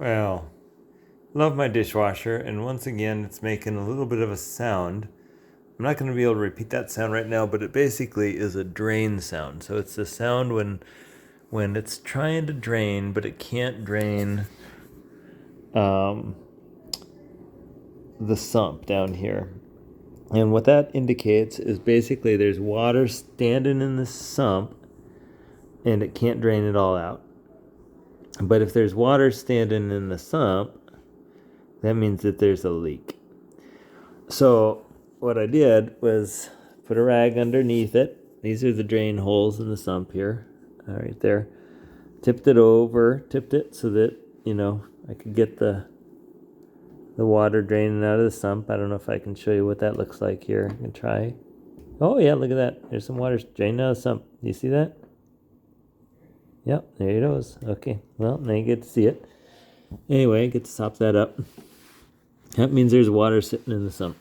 Well, love my dishwasher, and once again, it's making a little bit of a sound. I'm not going to be able to repeat that sound right now, but it basically is a drain sound. So it's the sound when it's trying to drain, but it can't drain the sump down here. And what that indicates is basically there's water standing in the sump, and it can't drain it all out. But if there's water standing in the sump, that means that there's a leak. So what I did was put a rag underneath it. These are the drain holes in the sump here, right there. Tipped it so that, I could get the water draining out of the sump. I don't know if I can show you what that looks like here. I can try. Oh yeah, look at that. There's some water draining out of the sump. Do you see that? Yep, there it goes. Okay, well, now you get to see it. Anyway, get to sop that up. That means there's water sitting in the sump.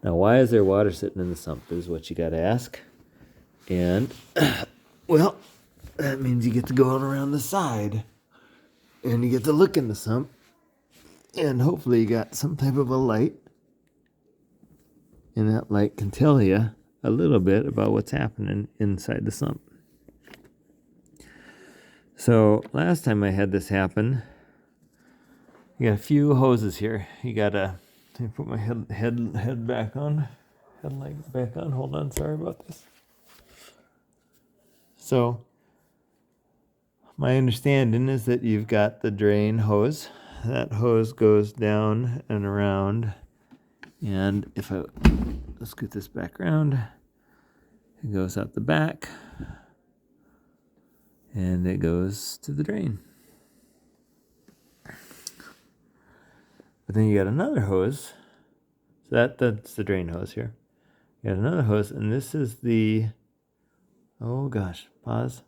Now, why is there water sitting in the sump is what you got to ask. And, well, that means you get to go on around the side. And you get to look in the sump. And hopefully you got some type of a light. And that light can tell you a little bit about what's happening inside the sump. So last time I had this happen, you got a few hoses here. You gotta put my head back on, headlight back on. Hold on, sorry about this. So my understanding is that you've got the drain hose. That hose goes down and around, and let's get this back around, it goes out the back, and it goes to the drain. But then you got another hose. So that's the drain hose here. You got another hose, and this is the, oh gosh, pause.